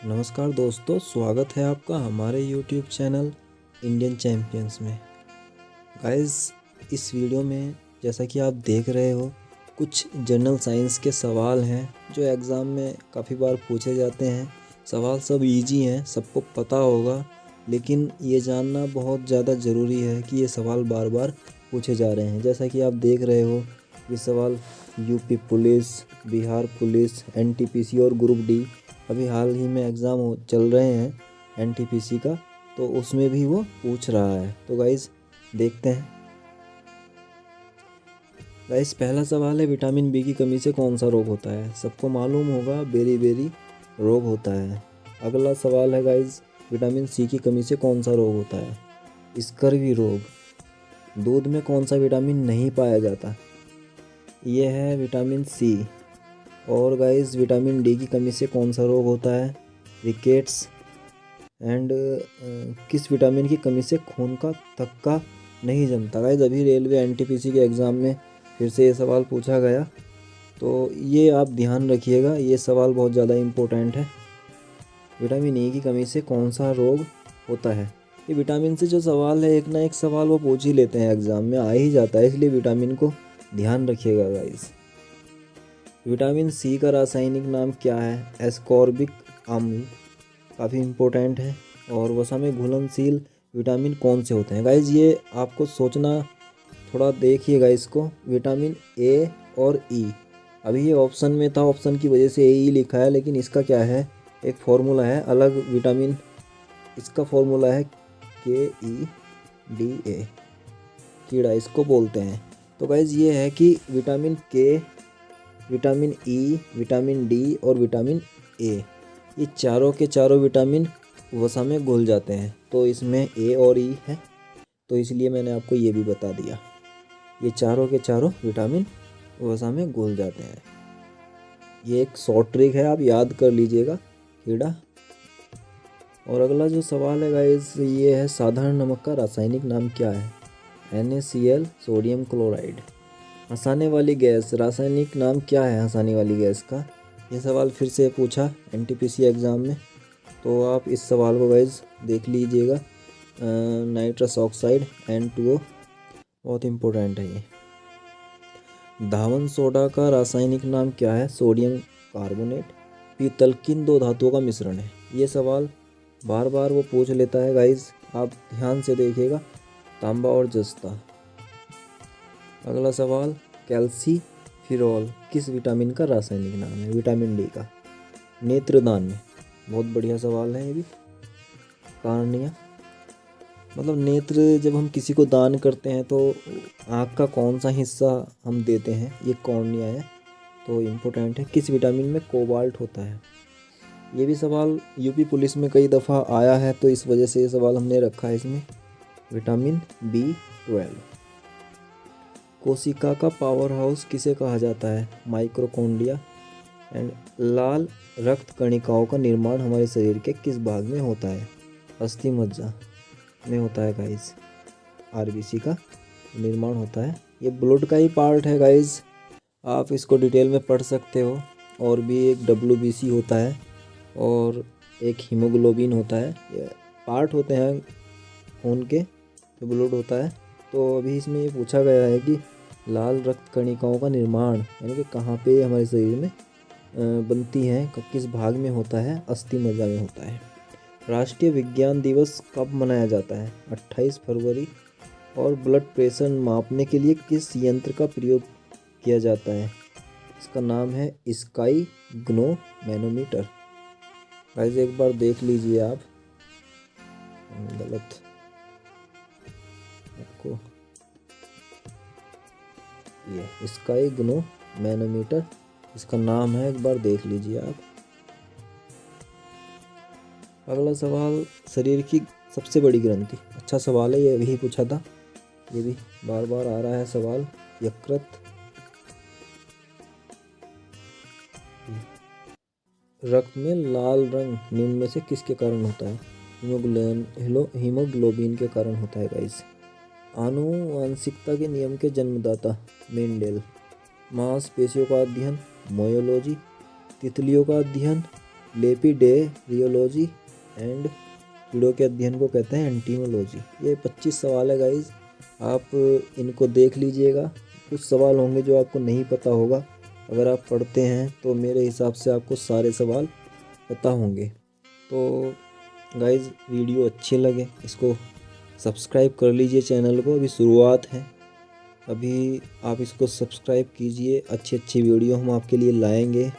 नमस्कार दोस्तों, स्वागत है आपका हमारे YouTube चैनल इंडियन चैम्पियंस में। गाइस, इस वीडियो में जैसा कि आप देख रहे हो, कुछ जनरल साइंस के सवाल हैं जो एग्ज़ाम में काफ़ी बार पूछे जाते हैं। सवाल सब इजी हैं, सबको पता होगा, लेकिन ये जानना बहुत ज़्यादा ज़रूरी है कि ये सवाल बार बार पूछे जा रहे हैं। जैसा कि आप देख रहे हो, ये सवाल UP police, Bihar police, NTPC और ग्रुप डी, अभी हाल ही में एग्ज़ाम चल रहे हैं एनटीपीसी का, तो उसमें भी वो पूछ रहा है। तो गाइस देखते हैं। गाइस, पहला सवाल है, विटामिन बी की कमी से कौन सा रोग होता है? सबको मालूम होगा, बेरी रोग होता है। अगला सवाल है गाइस, विटामिन सी की कमी से कौन सा रोग होता है? स्कर्वी रोग। दूध में कौन सा विटामिन नहीं पाया जाता? ये है विटामिन सी। और गाइस, विटामिन डी की कमी से कौन सा रोग होता है? रिकेट्स। एंड किस विटामिन की कमी से खून का थक्का नहीं जमता? गाइस, अभी रेलवे एनटीपीसी के एग्ज़ाम में फिर से ये सवाल पूछा गया, तो ये आप ध्यान रखिएगा, ये सवाल बहुत ज़्यादा इम्पोर्टेंट है। विटामिन ई की कमी से कौन सा रोग होता है? ये विटामिन से जो सवाल है, एक ना एक सवाल वो पूछ ही लेते हैं, एग्ज़ाम में आ ही जाता है, इसलिए विटामिन को ध्यान रखिएगा गाइस। विटामिन सी का रासायनिक नाम क्या है? एस्कॉर्बिक अम्ल, काफ़ी इम्पोर्टेंट है। और वसा में घुलनशील विटामिन कौन से होते हैं? गाइज, ये आपको सोचना, थोड़ा देखिएगा इसको। विटामिन ए और ई, अभी ये ऑप्शन में था, ऑप्शन की वजह से ए ई लिखा है, लेकिन इसका क्या है, एक फॉर्मूला है अलग विटामिन, इसका फॉर्मूला है KEDA, कीड़ा इसको बोलते हैं। तो गाइज, ये है कि विटामिन के, विटामिन ई, विटामिन डी और विटामिन ए, ये चारों के चारों विटामिन वसा में घुल जाते हैं। तो इसमें ए और ई है, तो इसलिए मैंने आपको ये भी बता दिया, ये चारों के चारों विटामिन वसा में घुल जाते हैं। ये एक शॉर्ट ट्रिक है, आप याद कर लीजिएगा, कीड़ा। और अगला जो सवाल है गाइस, ये है, साधारण नमक का रासायनिक नाम क्या है? NaCl, sodium chloride. हंसाने वाली गैस, रासायनिक नाम क्या है हंसाने वाली गैस का? ये सवाल फिर से पूछा एनटीपीसी एग्ज़ाम में, तो आप इस सवाल को गाइज देख लीजिएगा। नाइट्रस ऑक्साइड N2O, बहुत इम्पोर्टेंट है ये। धावन सोडा का रासायनिक नाम क्या है? Sodium carbonate. पीतल किन दो धातुओं का मिश्रण है? ये सवाल बार बार वो पूछ लेता है गाइज, आप ध्यान से देखिएगा, तांबा और जस्ता। अगला सवाल, कैल्सीफिरॉल किस विटामिन का रासायनिक नाम है? विटामिन डी का। नेत्रदान में, बहुत बढ़िया सवाल है ये भी। कॉर्निया, मतलब नेत्र, जब हम किसी को दान करते हैं तो आँख का कौन सा हिस्सा हम देते हैं? ये कॉर्निया है, तो इम्पोर्टेंट है। किस विटामिन में कोबाल्ट होता है? ये भी सवाल यूपी पुलिस में कई दफ़ा आया है, तो इस वजह से ये सवाल हमने रखा है इसमें। Vitamin B12। कोशिका का पावर हाउस किसे कहा जाता है? माइक्रोकोंडिया। एंड लाल रक्त कणिकाओं का निर्माण हमारे शरीर के किस भाग में होता है? अस्थि मज्जा में होता है गाइस, आरबीसी का निर्माण होता है। ये ब्लड का ही पार्ट है गाइस, आप इसको डिटेल में पढ़ सकते हो। और भी एक WBC होता है और एक हीमोग्लोबिन होता है, ये पार्ट होते हैं खून के, जो ब्लड होता है। तो अभी इसमें ये पूछा गया है कि लाल रक्त कणिकाओं का निर्माण यानी कि कहाँ पे हमारे शरीर में बनती हैं, किस भाग में होता है? अस्थि मज्जा में होता है। राष्ट्रीय विज्ञान दिवस कब मनाया जाता है? 28 फरवरी। और ब्लड प्रेशर मापने के लिए किस यंत्र का प्रयोग किया जाता है? इसका नाम है स्काई ग्नो मैनोमीटर। गाइस, एक बार देख लीजिए आप, गलत आपको, ये स्काई ग्नो मैनोमीटर इसका नाम है, एक बार देख लीजिए आप। अगला सवाल, शरीर की सबसे बड़ी ग्रंथि, अच्छा सवाल है, ये भी पूछा था, ये भी बार बार आ रहा है सवाल। यकृत। रक्त में लाल रंग निम्न में से किसके कारण होता है? हीमोग्लोबिन के कारण होता है गाइस। आनुवांशिकता के नियम के जन्मदाता मेंडेल। मांसपेशियों का अध्ययन, मोयोलॉजी। तितलियों का अध्ययन, लेपिडेरियोलॉजी एंड कीड़ों के अध्ययन को कहते हैं एंटीमोलॉजी। ये 25 सवाल है गाइज, आप इनको देख लीजिएगा। कुछ सवाल होंगे जो आपको नहीं पता होगा, अगर आप पढ़ते हैं तो मेरे हिसाब से आपको सारे सवाल पता होंगे। तो गाइज वीडियो अच्छे लगे इसको सब्सक्राइब कर लीजिए चैनल को, अभी शुरुआत है, अभी आप इसको सब्सक्राइब कीजिए। अच्छी अच्छी वीडियो हम आपके लिए लाएंगे।